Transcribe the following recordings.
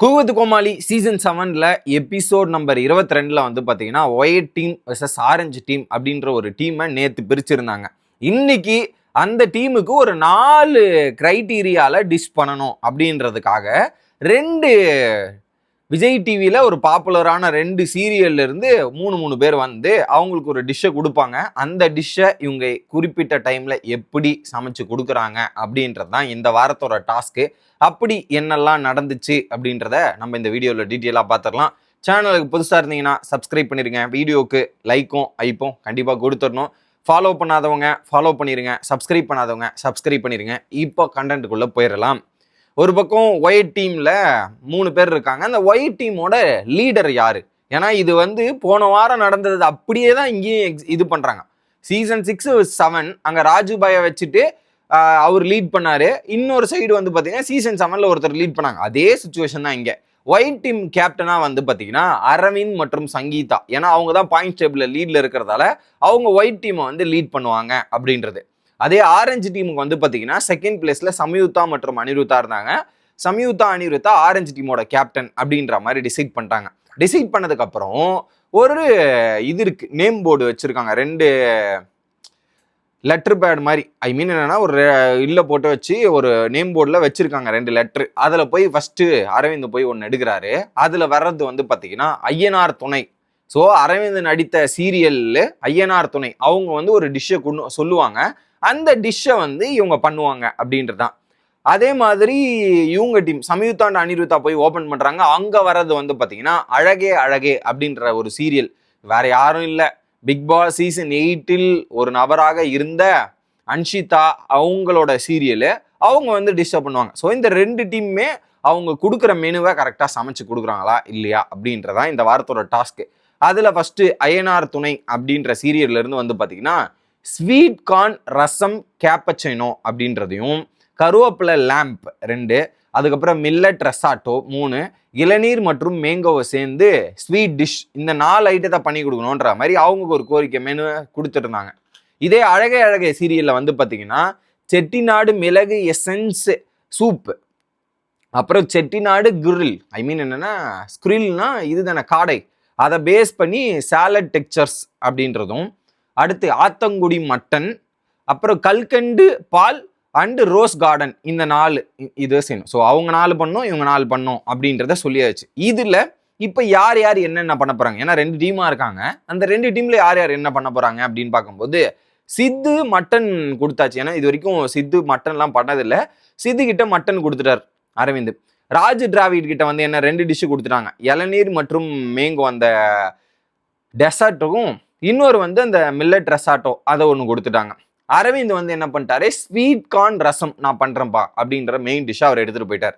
கூவத்து கோமாளி season 7ல episode number 22ல வந்து பார்த்தீங்கன்னா white team versus orange team அப்படின்ற ஒரு டீமை நேற்று பிரிச்சிருந்தாங்க. இன்னைக்கு அந்த டீமுக்கு ஒரு 4 கிரைட்டீரியால டிஷ் பண்ணணும் அப்படின்றதுக்காக 2 விஜய் டிவியில் ஒரு பாப்புலரான 2 சீரியல்ல இருந்து 3 பேர் வந்து அவங்களுக்கு ஒரு டிஷ்ஷை கொடுப்பாங்க. அந்த டிஷ்ஷை இவங்க குறிப்பிட்ட டைம்ல எப்படி சமைச்சு கொடுக்குறாங்க அப்படின்றது தான் இந்த வாரத்தோட டாஸ்க்கு. அப்படி என்னெல்லாம் நடந்துச்சு அப்படின்றத நம்ம இந்த வீடியோவில் டீட்டெயிலாக பார்த்துடலாம். சேனலுக்கு புதுசாக இருந்தீங்கன்னா சப்ஸ்கிரைப் பண்ணிடுங்க. வீடியோவுக்கு லைக்கும் ஐப்பும் கண்டிப்பாக கொடுத்துடணும். ஃபாலோ பண்ணாதவங்க ஃபாலோ பண்ணிடுங்க. சப்ஸ்கிரைப் பண்ணாதவங்க சப்ஸ்கிரைப் பண்ணிடுங்க. இப்போ கண்டென்ட்டுக்குள்ளே போயிடலாம். ஒரு பக்கம் ஒயிட் டீமில் 3 பேர் இருக்காங்க. அந்த ஒயிட் டீமோட லீடர் யார்? ஏன்னா இது வந்து போன வாரம் நடந்தது அப்படியே தான் இங்கேயும் இது பண்ணுறாங்க. சீசன் 6-7 அங்கே ராஜுபாயை வச்சுட்டு அவர் லீட் பண்ணாரு. இன்னொரு சைடு வந்து பார்த்தீங்கன்னா சீசன் 7ல் ஒருத்தர் லீட் பண்ணாங்க. அதே சுச்சுவேஷன் தான் இங்கே. ஒயிட் டீம் கேப்டனாக வந்து பார்த்தீங்கன்னா அரவிந்த் மற்றும் சங்கீதா. ஏன்னா அவங்க தான் பாயிண்ட் டேபிளில் லீடில் இருக்கிறதால அவங்க ஒயிட் டீமை வந்து லீட் பண்ணுவாங்க அப்படின்றது. அதே ஆரஞ்சு டீமுக்கு வந்து பார்த்தீங்கன்னா செகண்ட் பிளேஸில் சம்யுக்தா மற்றும் அனிருத்தா இருந்தாங்க. சம்யுக்தா அனிருத்தா ஆரஞ்சு டீமோட கேப்டன் அப்படின்ற மாதிரி டிசைட் பண்ணிட்டாங்க. டிசைட் பண்ணதுக்கப்புறம் ஒரு இது இருக்குது, நேம் போர்டு வச்சுருக்காங்க. 2 லெட்டர் பேட் மாதிரி, ஐ மீன் என்னன்னா ஒரு இல்லை போட்டு வச்சு ஒரு நேம் போர்டில் வச்சுருக்காங்க 2 லெட்ரு. அதில் போய் ஃபஸ்ட்டு அரவிந்த் போய் ஒன்று எடுக்கிறாரு. அதில் வர்றது வந்து பார்த்தீங்கன்னா ஐயனார் துணை. ஸோ அரவிந்த் நடித்த சீரியலில் ஐயனார் துணை அவங்க வந்து ஒரு டிஷ்ஷை சொல்லுவாங்க. அந்த டிஷ்ஷை வந்து இவங்க பண்ணுவாங்க அப்படின்றது தான். அதே மாதிரி இவங்க டீம் சம்யுக்தா அண்ட் அனிருத்தா போய் ஓப்பன் பண்ணுறாங்க. அங்கே வர்றது வந்து பார்த்தீங்கன்னா அழகே அழகே அப்படின்ற ஒரு சீரியல். வேற யாரும் இல்லை, பிக் பாஸ் சீசன் 8ல் ஒரு நபராக இருந்த அன்ஷிதா அவங்களோட சீரியலு. அவங்க வந்து டிஷ்ஷை பண்ணுவாங்க. ஸோ இந்த 2 டீமுமே அவங்க கொடுக்குற மெனுவை கரெக்டாக சமைச்சு கொடுக்குறாங்களா இல்லையா அப்படின்றதான் இந்த வாரத்தோட டாஸ்க்கு. அதில் ஃபஸ்ட்டு அய்யனார் துணை அப்படின்ற சீரியல்லேருந்து வந்து பார்த்தீங்கன்னா ஸ்வீட் கார்ன் ரசம் கேப்பச்சினோ அப்படின்றதையும், கருவேப்பிலை லேம்ப் 2, அதுக்கப்புறம் மில்லட் ரெசாட்டோ 3, இளநீர் மற்றும் மேங்கோவை சேர்ந்து ஸ்வீட் டிஷ், இந்த 4 ஐட்டத்தை பண்ணி கொடுக்கணுன்ற மாதிரி அவங்களுக்கு ஒரு கோரிக்கை மெனு கொடுத்துருந்தாங்க. இதே அழகே அழகே சீரியலில் வந்து பார்த்தீங்கன்னா செட்டிநாடு மிளகு எசன்ஸ் சூப்பு, அப்புறம் செட்டிநாடு கிரில், ஐ மீன் என்னென்னா ஸ்க்ரில்னா இது தானே காடை, அதை பேஸ் பண்ணி சாலட் டெக்சர்ஸ் அப்படின்றதும், அடுத்து ஆத்தங்குடி மட்டன், அப்புறம் கல்கண்டு பால் அண்டு ரோஸ் கார்டன், இந்த 4 இது செய்யணும். ஸோ அவங்க 4 பண்ணோம், இவங்க 4 பண்ணோம் அப்படின்றத சொல்லியாச்சு. இதில் இப்போ யார் யார் என்னென்ன பண்ண போகிறாங்க? ஏன்னா 2 டீமாக இருக்காங்க. அந்த 2 டீமில் யார் யார் என்ன பண்ண போகிறாங்க அப்படின்னு பார்க்கும்போது சித்து மட்டன் கொடுத்தாச்சு. ஏன்னா இது வரைக்கும் சித்து மட்டன்லாம் பண்ணதில்லை. சித்து கிட்ட மட்டன் கொடுத்துட்டார் அரவிந்த். ராஜ் டிராவிட் கிட்ட வந்து என்ன 2 டிஷ்ஷு கொடுத்துட்டாங்க. இளநீர் மற்றும் மேங்கோ அந்த டெசர்ட்டுக்கும், இன்னொரு வந்து அந்த மில்லட் ரெசாட்டோ அதை ஒன்று கொடுத்துட்டாங்க. அரவிந்த் வந்து என்ன பண்ணிட்டாரு, ஸ்வீட் கார்ன் ரசம் நான் பண்ணுறேன்ப்பா அப்படின்ற மெயின் டிஷ்ஷை அவர் எடுத்துகிட்டு போயிட்டார்.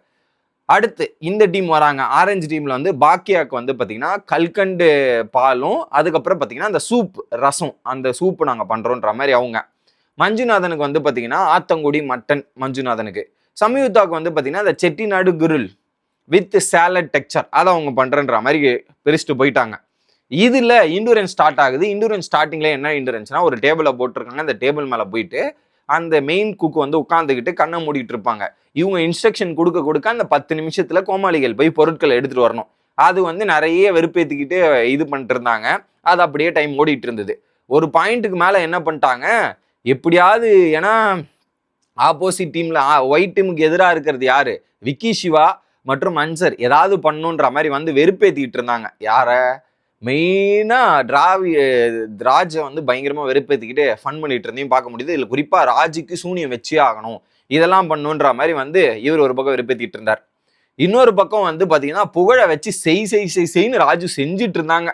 அடுத்து இந்த டீம் வராங்க. ஆரஞ்சு டீமில் வந்து பாக்கியாவுக்கு வந்து பார்த்தீங்கன்னா கல்கண்டு பாலும், அதுக்கப்புறம் பார்த்தீங்கன்னா அந்த சூப் ரசம், அந்த சூப்பு நாங்கள் பண்ணுறோன்ற மாதிரி அவங்க. மஞ்சுநாதனுக்கு வந்து பார்த்தீங்கன்னா ஆத்தங்குடி மட்டன் மஞ்சுநாதனுக்கு. சம்யுக்தாவுக்கு வந்து பார்த்தீங்கன்னா அந்த Chettinad grill with salad texture அதை அவங்க பண்ணுறன்ற மாதிரி பிரிச்சுட்டு போயிட்டாங்க. இதில் இண்டூரன்ஸ் ஸ்டார்ட் ஆகுது. இண்டூரன்ஸ் ஸ்டார்டிங்கில் என்ன இண்டூரன்ஸ்னா ஒரு டேபிளை போட்டிருக்காங்க. அந்த டேபிள் மேலே போயிட்டு அந்த மெயின் குக் வந்து உட்காந்துக்கிட்டு கண்ணை மூடிட்டு இருப்பாங்க. இவங்க இன்ஸ்ட்ரக்ஷன் கொடுக்க அந்த 10 நிமிஷத்தில் கோமாளிகள் போய் பொருட்களை எடுத்துகிட்டு வரணும். அது வந்து நிறைய வெறுப்பேற்றிக்கிட்டு இது பண்ணிட்டு இருந்தாங்க. அது அப்படியே டைம் ஓடிட்டு இருந்தது. ஒரு பாயிண்ட்டுக்கு மேலே என்ன பண்ணிட்டாங்க, எப்படியாவது, ஏன்னா ஆப்போசிட் டீமில் ஒயிட் டீமுக்கு எதிராக இருக்கிறது யார், விக்கி சிவா மற்றும் அன்சர், ஏதாவது பண்ணுன்ற மாதிரி வந்து வெறுப்பேற்றிக்கிட்டு இருந்தாங்க. யாரை மெயினாக ராஜை வந்து பயங்கரமாக வெறுப்பேற்றிக்கிட்டு ஃபன் பண்ணிட்டு இருந்தையும் பார்க்க முடியுது. இதில் குறிப்பாக ராஜுக்கு சூனியம் வச்சே ஆகணும், இதெல்லாம் பண்ணுன்ற மாதிரி வந்து இவர் ஒரு பக்கம் வெறுப்பேற்றிட்டு இருந்தார். இன்னொரு பக்கம் வந்து பார்த்தீங்கன்னா புகழை வச்சு செய்ன்னு ராஜு செஞ்சுட்டு இருந்தாங்க.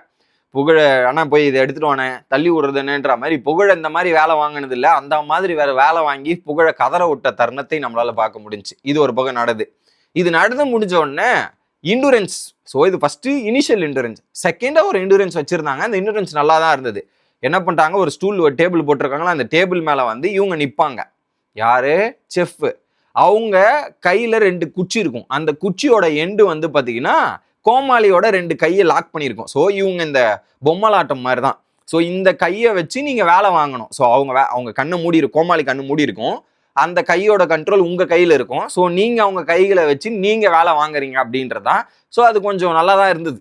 புகழ ஆனால் போய் இதை எடுத்துட்டு வானே தள்ளி விடுறதுன்னுன்ற மாதிரி புகழ இந்த மாதிரி வேலை வாங்கினது இல்லை, அந்த மாதிரி வேற வேலை வாங்கி புகழ கதற விட்ட தருணத்தை நம்மளால பார்க்க முடிஞ்சு. இது ஒரு பக்கம் நடந்து. இது நடந்து முடிஞ்ச உடனே இண்டூரன்ஸ். ஸோ இது ஃபஸ்ட்டு இனிஷியல் இண்டூரன்ஸ். செகண்டாக ஒரு இண்டூரன்ஸ் வச்சுருந்தாங்க. அந்த இண்டூரன்ஸ் நல்லா தான் இருந்தது. என்ன பண்ணிட்டாங்க, ஒரு ஸ்டூல் ஒரு டேபிள் போட்டிருக்காங்களா, அந்த டேபிள் மேலே வந்து இவங்க நிற்பாங்க. யார், செஃப். அவங்க கையில் 2 குச்சி இருக்கும். அந்த குச்சியோட எண்டு வந்து பார்த்தீங்கன்னா கோமாளியோட 2 கையை லாக் பண்ணியிருக்கோம். ஸோ இவங்க இந்த பொம்மலாட்டம் மாதிரி தான். ஸோ இந்த கையை வச்சு நீங்கள் வேலை வாங்கணும். ஸோ அவங்க கண்ணை மூடி இருக்கும், கோமாளி கண்ணு மூடி இருக்கும். அந்த கையோட கண்ட்ரோல் உங்கள் கையில் இருக்கும். ஸோ நீங்கள் அவங்க கைகளை வச்சு நீங்கள் வேலை வாங்குறீங்க அப்படின்றதான். ஸோ அது கொஞ்சம் நல்லா தான் இருந்தது.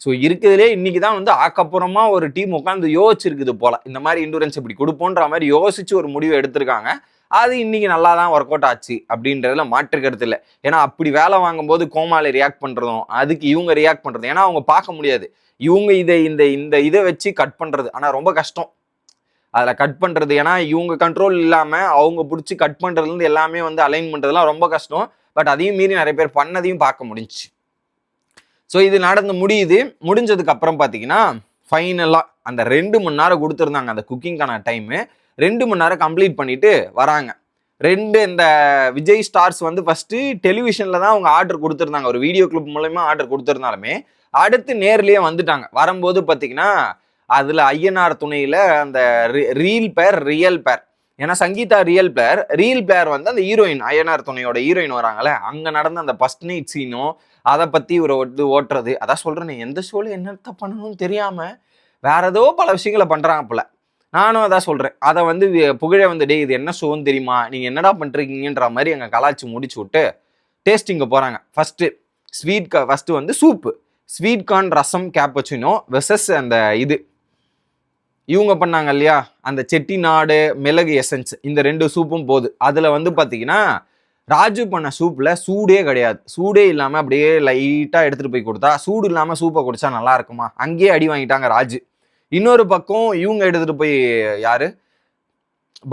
ஸோ இருக்குதுலே இன்னைக்கு தான் வந்து ஆக்கப்புறமா ஒரு டீம் உட்காந்து யோசிச்சிருக்குது போல, இந்த மாதிரி இண்டூரன்ஸ் இப்படி கொடுப்போன்ற மாதிரி யோசிச்சு ஒரு முடிவு எடுத்திருக்காங்க. அது இன்னைக்கு நல்லா தான் ஒர்க் அவுட் ஆச்சு அப்படின்றதுல மாற்று கருத்து இல்லை. ஏன்னா அப்படி வேலை வாங்கும்போது கோமாளி ரியாக்ட் பண்றதும் அதுக்கு இவங்க ரியாக்ட் பண்றது, ஏன்னா அவங்க பார்க்க முடியாது இவங்க இதை வச்சு கட் பண்றது. ஆனால் ரொம்ப கஷ்டம் அதில் கட் பண்ணுறது. ஏன்னா இவங்க கண்ட்ரோல் இல்லாமல் அவங்க பிடிச்சி கட் பண்ணுறதுலேருந்து எல்லாமே வந்து அலைன் பண்ணுறதுலாம் ரொம்ப கஷ்டம். பட் அதையும் மீறி நிறைய பேர் பண்ணதையும் பார்க்க முடிஞ்சிச்சு. ஸோ இது நடந்து முடிஞ்சதுக்கு அப்புறம் பார்த்தீங்கன்னா ஃபைனலாக அந்த 2 மணி நேரம் கொடுத்துருந்தாங்க அந்த குக்கிங்கான டைமு. 2 மணி நேரம் கம்ப்ளீட் பண்ணிட்டு வராங்க. இந்த விஜய் ஸ்டார்ஸ் வந்து ஃபஸ்ட்டு டெலிவிஷனில் தான் அவங்க ஆர்டர் கொடுத்துருந்தாங்க, ஒரு வீடியோ கிளிப் மூலமா ஆர்டர் கொடுத்துருந்தாலுமே அடுத்து நேர்லேயே வந்துட்டாங்க. வரும்போது பார்த்தீங்கன்னா அதில் ஐயனார் துணையில் அந்த ரியல் பேர், ஏன்னா சங்கீதா ரியல் பிளேயர் வந்து அந்த ஹீரோயின், ஐயனார் துணையோட ஹீரோயின் வராங்களே, அங்கே நடந்த அந்த ஃபர்ஸ்ட் நைட் சீனும் அதை பற்றி ஒரு ஓட்டுறது. அதான் சொல்கிறேன், எந்த ஷோவில் என்னத்த பண்ணணும்னு தெரியாமல் வேற ஏதோ பல விஷயங்களை பண்ணுறாங்க போல. நானும் அதான் சொல்கிறேன், அதை வந்து புகழ வந்து டே இது என்ன ஷோன்னு தெரியுமா, நீங்கள் என்னடா பண்ணுறீங்கன்ற மாதிரி எங்கள் கலாச்சி முடிச்சு விட்டு டேஸ்டிங்க போகிறாங்க. ஃபஸ்ட்டு வந்து சூப்பு, ஸ்வீட் கார்ன் ரசம் கேப்பச்சினோ வெர்சஸ் அந்த இவங்க பண்ணாங்க இல்லையா அந்த செட்டிநாடு மிளகு எசன்ஸ், இந்த 2 சூப்பும் போகுது. அதில் வந்து பார்த்தீங்கன்னா ராஜு பண்ண சூப்பில் சூடே கிடையாது. சூடே இல்லாமல் அப்படியே லைட்டாக எடுத்துகிட்டு போய் கொடுத்தா, சூடு இல்லாமல் சூப்பை குடிச்சா நல்லா இருக்குமா, அங்கேயே அடி வாங்கிட்டாங்க ராஜு. இன்னொரு பக்கம் இவங்க எடுத்துகிட்டு போய்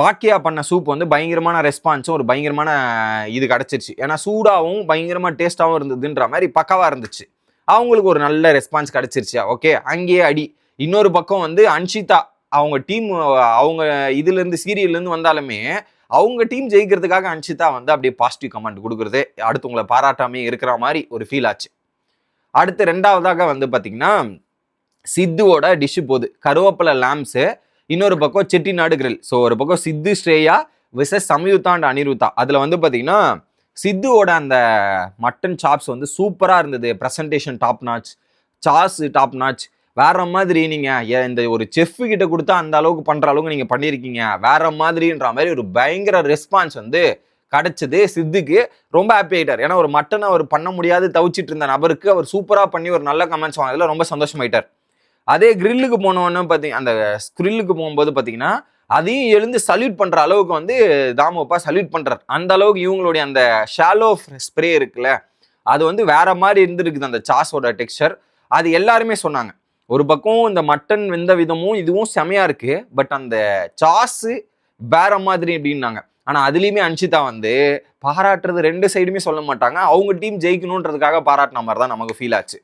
பாக்கியா பண்ண சூப் வந்து பயங்கரமான ரெஸ்பான்ஸும் ஒரு பயங்கரமான கிடச்சிருச்சு. ஏன்னா சூடாகவும் பயங்கரமாக டேஸ்ட்டாகவும் இருந்ததுன்ற மாதிரி பக்காவாக இருந்துச்சு. அவங்களுக்கு ஒரு நல்ல ரெஸ்பான்ஸ் கிடச்சிருச்சு. ஓகே, அங்கேயே அடி. இன்னொரு பக்கம் வந்து அன்ஷிதா அவங்க டீம், அவங்க இதுலேருந்து சீரியல்லேருந்து வந்தாலுமே அவங்க டீம் ஜெயிக்கிறதுக்காக அன்ஷிதா வந்து அப்படியே பாசிட்டிவ் கமெண்ட் கொடுக்குறது, அடுத்தவங்களை பாராட்டாமே இருக்கிற மாதிரி ஒரு ஃபீல் ஆச்சு. அடுத்து 2வதாக வந்து பார்த்தீங்கன்னா சித்துவோட டிஷ்ஷு போகுது, கருவேப்பிலை லேம்ஸு. இன்னொரு பக்கம் செட்டிநாடு கிரில். ஸோ ஒரு பக்கம் சித்து ஸ்ரேயா விசஸ் சம்யுக்தா அண்ட் அனிருத்தா. அதில் வந்து பார்த்தீங்கன்னா சித்துவோட அந்த மட்டன் சாப்ஸ் வந்து சூப்பராக இருந்தது. Presentation top notch, sauce top notch, வேற மாதிரி. நீங்கள் இந்த ஒரு செஃப் கிட்ட கொடுத்தா அந்த அளவுக்கு பண்ணுற அளவுக்கு நீங்கள் பண்ணியிருக்கீங்க, வேற மாதிரின்ற மாதிரி ஒரு பயங்கர ரெஸ்பான்ஸ் வந்து கிடைச்சது. சித்துக்கு ரொம்ப ஹாப்பி ஆகிட்டார். ஏன்னா ஒரு மட்டன் அவர் பண்ண முடியாது தவிச்சிட்டு இருந்த நபருக்கு அவர் சூப்பராக பண்ணி ஒரு நல்ல கமெண்ட்ஸ் வாங்கினதில் ரொம்ப சந்தோஷமாயிட்டார். அதே கிரில்லுக்கு போனோன்னு அந்த கிரில்லுக்கு போகும்போது பார்த்தீங்கன்னா அதையும் எழுந்து சல்யூட் பண்ணுற அளவுக்கு வந்து தாமுப்பா சல்யூட் பண்ணுறார். அந்த அளவுக்கு இவங்களுடைய அந்த ஷாலோ ஸ்ப்ரே இருக்குல்ல, அது வந்து வேற மாதிரி இருந்துருக்குது அந்த சாஸோட டெக்ஸ்சர். அது எல்லாருமே சொன்னாங்க. ஒரு பக்கம் இந்த மட்டன் வெந்த விதமும் இதுவும் செமையா இருக்கு, பட் அந்த சாஸு வேற மாதிரி அப்படின்னாங்க. ஆனா அதுலயுமே அன்ஷிதா வந்து பாராட்டுறது 2 சைடுமே சொல்ல மாட்டாங்க, அவங்க டீம் ஜெயிக்கணுன்றதுக்காக பாராட்டின மாதிரி தான் நமக்கு ஃபீல் ஆச்சு.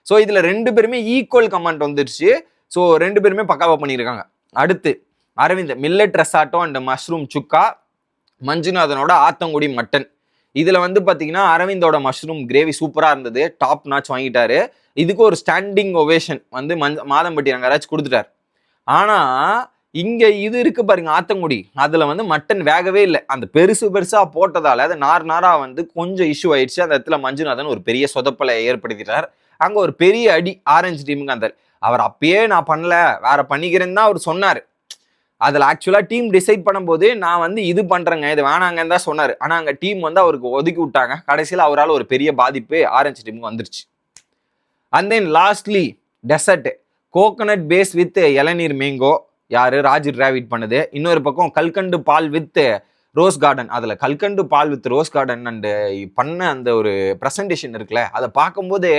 ஸோ இதுல 2 பேருமே ஈக்குவல் கமெண்ட் வந்துருச்சு. ஸோ 2 பேருமே பக்காவா பண்ணியிருக்காங்க. அடுத்து Aravind millet risotto and mushroom chukka, மஞ்சுநாதனோட ஆத்தங்குடி மட்டன். இதுல வந்து பாத்தீங்கன்னா அரவிந்தோட மஷ்ரூம் கிரேவி சூப்பரா இருந்தது, டாப் நாச் வாங்கிட்டாரு. இதுக்கு ஒரு ஸ்டாண்டிங் ஒவேஷன் வந்து மாதம்பட்டி ரங்கராஜ் கொடுத்துட்டார். ஆனா இங்க இது இருக்கு பாருங்க ஆத்தங்குடி, அதுல வந்து மட்டன் வேகவே இல்லை. அந்த பெருசா போட்டதால அது நாரா வந்து கொஞ்சம் இஷ்யூ ஆயிடுச்சு. அந்த இடத்துல மஞ்சுநாதன் ஒரு பெரிய சொதப்பலை ஏற்படுத்திட்டார். அங்க ஒரு பெரிய அடி ஆரஞ்சு டீமுக்கு. அந்த அவர் அப்பயே நான் பண்ணல வேற பண்ணிக்கிறேன்னு தான் அவர் சொன்னார். அதில் ஆக்சுவலாக டீம் டிசைட் பண்ணும்போது நான் வந்து இது பண்ணுறேங்க இது வேணாங்கன்னு தான் சொன்னார். ஆனால் அங்கே டீம் வந்து அவருக்கு ஒதுக்கி விட்டாங்க. கடைசியில் அவரால் ஒரு பெரிய பாதிப்பு ஆரஞ்சு டீமுக்கு வந்துருச்சு. And then lastly dessert coconut base with இளநீர் மேங்கோ, யாரு ராஜு டிராவிட் பண்ணுது. இன்னொரு பக்கம் கல்கண்டு பால் வித் ரோஸ் கார்டன். அதில் கல்கண்டு பால் வித் ரோஸ் கார்டன் அண்டு பண்ண அந்த ஒரு ப்ரெசன்டேஷன் இருக்குல்ல, அதை பார்க்கும்போது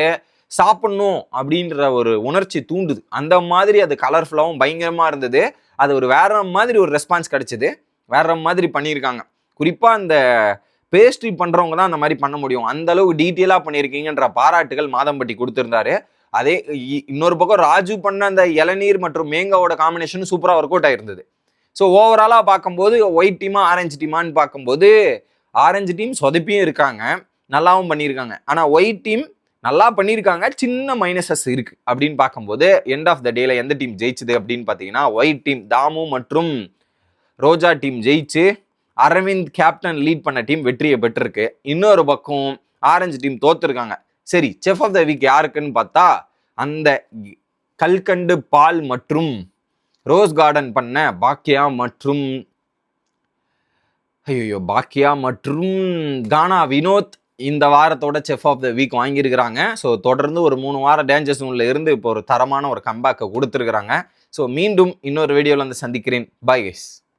சாப்பிடணும் அப்படின்ற ஒரு உணர்ச்சி தூண்டுது. அந்த மாதிரி அது கலர்ஃபுல்லாகவும் பயங்கரமாக இருந்தது. அது ஒரு வேற மாதிரி ஒரு ரெஸ்பான்ஸ் கிடைச்சது, வேற மாதிரி பண்ணியிருக்காங்க. குறிப்பாக அந்த பேஸ்ட்ரி பண்ணுறவங்க தான் அந்த மாதிரி பண்ண முடியும், அந்த அளவுக்கு டீட்டெயிலாக பண்ணியிருக்கீங்கன்ற பாராட்டுகள் மாதம்பட்டி கொடுத்துருந்தாரு. அதே இன்னொரு பக்கம் ராஜு பண்ண அந்த இளநீர் மற்றும் மேங்காவோட காம்பினேஷன் சூப்பராக ஒர்க் அவுட் ஆயிருந்தது. ஸோ ஓவராலாக பார்க்கும்போது ஒயிட் டீமா ஆரஞ்சு டீமான்னு பார்க்கும்போது ஆரஞ்சு டீம் சொதப்பியும் இருக்காங்க, நல்லாவும் பண்ணியிருக்காங்க. ஆனால் ஒயிட் டீம் நல்லா பண்ணியிருக்காங்க, சின்ன மைனஸஸ் இருக்கு அப்படின்னு பார்க்கும்போது எண்ட் ஆஃப் த டேல எந்த டீம் ஜெயிச்சுது அப்படின்னு பார்த்தீங்கன்னா ஒயிட் டீம், தாமு மற்றும் ரோஜா டீம் ஜெயிச்சு அரவிந்த் கேப்டன் லீட் பண்ண டீம் வெற்றியை பெற்றிருக்கு. இன்னொரு பக்கம் ஆரஞ்சு டீம் தோத்துருக்காங்க. சரி, செஃப் ஆஃப் த வீக் யாருக்குன்னு பார்த்தா அந்த கல்கண்டு பால் மற்றும் ரோஸ் கார்டன் பண்ண பாக்கியா மற்றும் ஐயோ, பாக்கியா மற்றும் கானா வினோத் இந்த வாரத்தோட செஃப் ஆஃப் த வீக் வாங்கியிருக்கிறாங்க. ஸோ தொடர்ந்து ஒரு 3 வாரம் டேஞ்சர் ஜோன்ல இருந்து இப்போ ஒரு தரமான ஒரு கம்பேக்கை கொடுத்துருக்குறாங்க. ஸோ மீண்டும் இன்னொரு வீடியோவில் வந்து சந்திக்கிறேன். Bye guys.